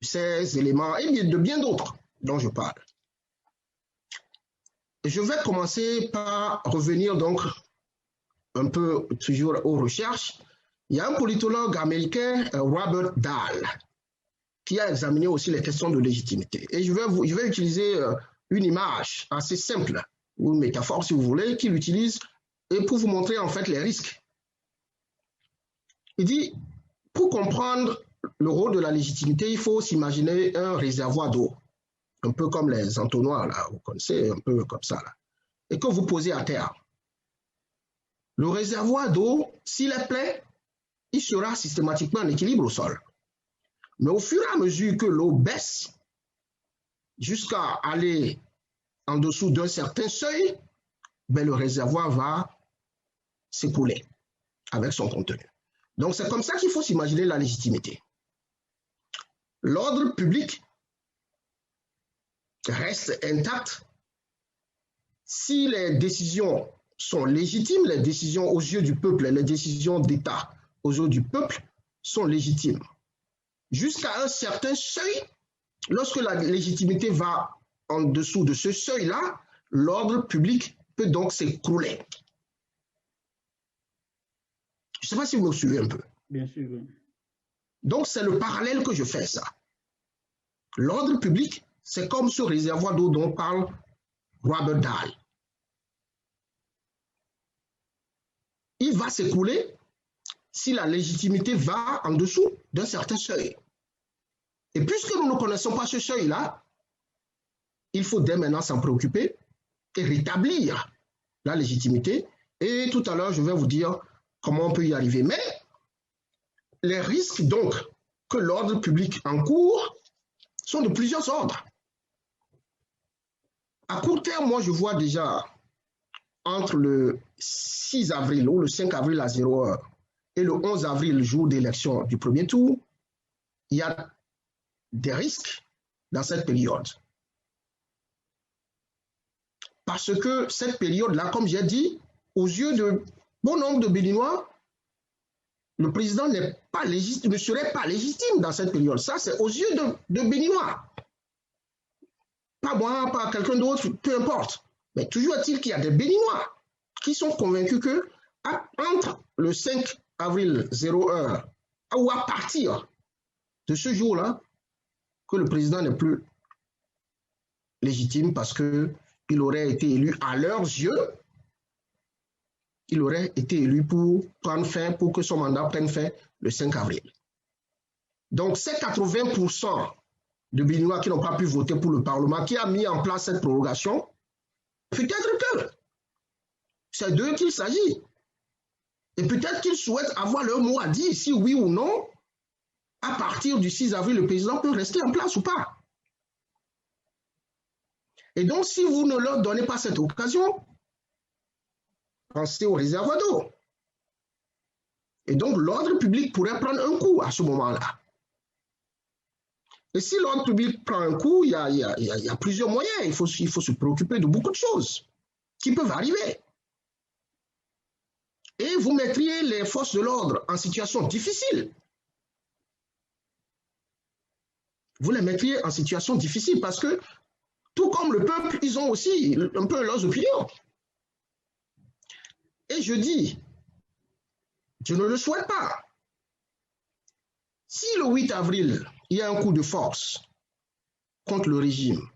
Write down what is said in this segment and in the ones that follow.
ces éléments et de bien d'autres dont je parle. Je vais commencer par revenir donc un peu toujours aux recherches. Il y a un politologue américain, Robert Dahl, qui a examiné aussi les questions de légitimité. Et je vais utiliser une image assez simple, ou une métaphore si vous voulez, qu'il utilise et pour vous montrer en fait les risques. Il dit, pour comprendre le rôle de la légitimité, il faut s'imaginer un réservoir d'eau, un peu comme les entonnoirs, là, vous connaissez, un peu comme ça, là, et que vous posez à terre. Le réservoir d'eau, s'il est plein, il sera systématiquement en équilibre au sol. Mais au fur et à mesure que l'eau baisse, jusqu'à aller en dessous d'un certain seuil, ben le réservoir va s'écouler avec son contenu. Donc c'est comme ça qu'il faut s'imaginer la légitimité. L'ordre public reste intact si les décisions sont légitimes, les décisions aux yeux du peuple, les décisions d'État aux yeux du peuple sont légitimes. Jusqu'à un certain seuil, lorsque la légitimité va en dessous de ce seuil-là, l'ordre public peut donc s'écrouler. Je ne sais pas si vous me suivez un peu. Bien sûr. Donc, c'est le parallèle que je fais, ça. L'ordre public, c'est comme ce réservoir d'eau dont parle Robert Dahl. Il va s'écouler si la légitimité va en dessous d'un certain seuil. Et puisque nous ne connaissons pas ce seuil-là, il faut dès maintenant s'en préoccuper et rétablir la légitimité. Et tout à l'heure, je vais vous dire comment on peut y arriver. Mais les risques donc que l'ordre public encourt sont de plusieurs ordres. À court terme, moi je vois déjà entre le 6 avril ou le 5 avril à 0h et le 11 avril, le jour d'élection du premier tour, il y a des risques dans cette période. Parce que cette période-là, comme j'ai dit, aux yeux de bon nombre de Béninois, le président n'est pas légitime, ne serait pas légitime dans cette période. Ça, c'est aux yeux de Béninois. Pas moi, pas quelqu'un d'autre, peu importe. Mais toujours est-il qu'il y a des Béninois qui sont convaincus que entre le 5 avril 0h ou à partir de ce jour-là, que le président n'est plus légitime parce qu'il aurait été élu à leurs yeux, il aurait été élu pour prendre fin, pour que son mandat prenne fin le 5 avril. Donc, ces 80% de Béninois qui n'ont pas pu voter pour le Parlement, qui a mis en place cette prorogation, peut-être que c'est d'eux qu'il s'agit. Et peut-être qu'ils souhaitent avoir leur mot à dire, si oui ou non, à partir du 6 avril, le président peut rester en place ou pas. Et donc, si vous ne leur donnez pas cette occasion, pensez au réservoir d'eau. Et donc, l'ordre public pourrait prendre un coup à ce moment-là. Et si l'ordre public prend un coup, il y a plusieurs moyens. Il faut se préoccuper de beaucoup de choses qui peuvent arriver. Et vous mettriez les forces de l'ordre en situation difficile. Vous les mettriez en situation difficile parce que, tout comme le peuple, ils ont aussi un peu leurs opinions. Et je dis, je ne le souhaite pas. Si le 8 avril, il y a un coup de force contre le régime,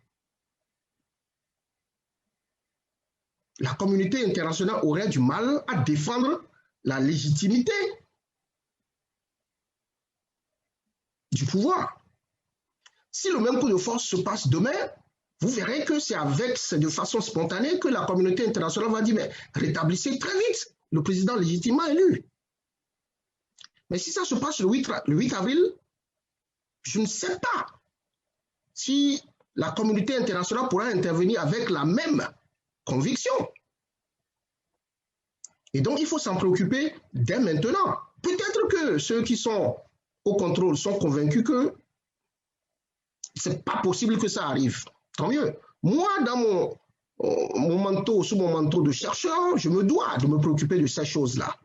la communauté internationale aurait du mal à défendre la légitimité du pouvoir. Si le même coup de force se passe demain, vous verrez que c'est de façon spontanée que la communauté internationale va dire, mais rétablissez très vite le président légitimement élu. Mais si ça se passe le 8 avril, je ne sais pas si la communauté internationale pourra intervenir avec la même conviction. Et donc, il faut s'en préoccuper dès maintenant. Peut-être que ceux qui sont au contrôle sont convaincus que ce n'est pas possible que ça arrive. Tant mieux. Moi, dans mon manteau, sous mon manteau de chercheur, je me dois de me préoccuper de ces choses-là.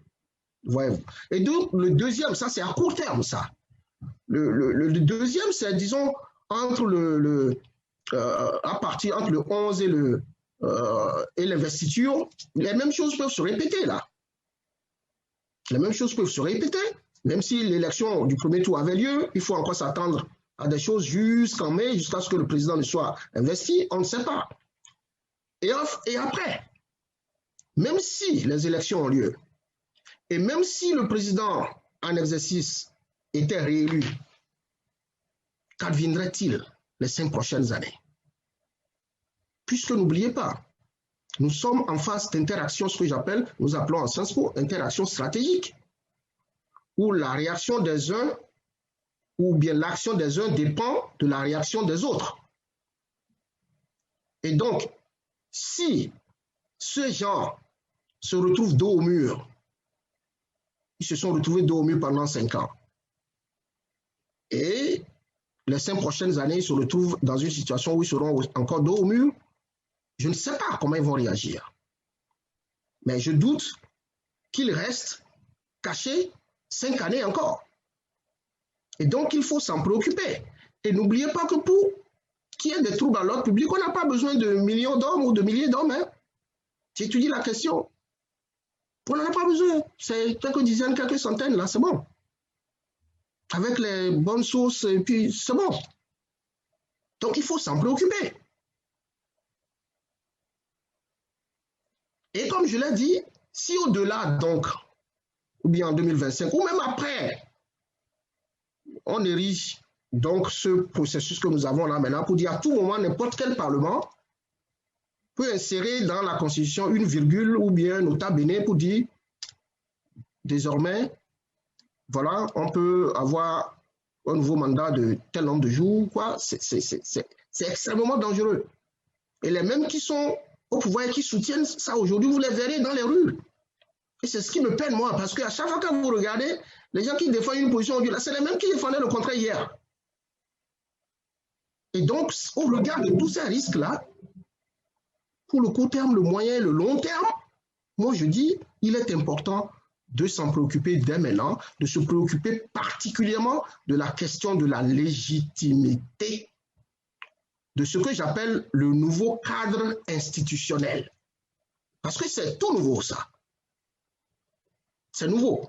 Voyez-vous. Et donc, le deuxième, ça c'est à court terme, ça. Le deuxième, c'est, disons, entre à partir entre le 11 et l'investiture, les mêmes choses peuvent se répéter là. Les mêmes choses peuvent se répéter. Même si l'élection du premier tour avait lieu, il faut encore s'attendre à des choses jusqu'en mai, jusqu'à ce que le président ne soit investi, on ne sait pas. Et après, même si les élections ont lieu, et même si le président en exercice était réélu, qu'adviendrait-il les 5 prochaines années? Puisque n'oubliez pas, nous sommes en phase d'interaction, ce que nous appelons en Sciences Po, interaction stratégique, où la réaction des uns, ou bien l'action des uns dépend de la réaction des autres. Et donc, si ces gens se retrouvent dos au mur, ils se sont retrouvés dos au mur pendant 5 ans, et les 5 prochaines années, ils se retrouvent dans une situation où ils seront encore dos au mur, je ne sais pas comment ils vont réagir. Mais je doute qu'ils restent cachés 5 années encore. Et donc, il faut s'en préoccuper. Et n'oubliez pas que pour qu'il y ait des troubles à l'ordre public, on n'a pas besoin de millions d'hommes ou de milliers d'hommes. Hein. J'étudie la question. On n'en a pas besoin. C'est quelques dizaines, quelques centaines, là, c'est bon. Avec les bonnes sources, et puis c'est bon. Donc, il faut s'en préoccuper. Et comme je l'ai dit, si au-delà, donc, ou bien en 2025, ou même après, on érige donc ce processus que nous avons là maintenant pour dire à tout moment, n'importe quel Parlement peut insérer dans la Constitution une virgule ou bien nota bene pour dire désormais, voilà, on peut avoir un nouveau mandat de tel nombre de jours, quoi. C'est extrêmement dangereux. Et les mêmes qui sont au pouvoir et qui soutiennent ça aujourd'hui, vous les verrez dans les rues. Et c'est ce qui me peine, moi, parce qu'à chaque fois que vous regardez, les gens qui défendent une position aujourd'hui, c'est les mêmes qui défendaient le contraire hier. Et donc, au regard de tous ces risques-là, pour le court terme, le moyen et le long terme, moi je dis, il est important de s'en préoccuper dès maintenant, de se préoccuper particulièrement de la question de la légitimité de ce que j'appelle le nouveau cadre institutionnel. Parce que c'est tout nouveau, ça. C'est nouveau.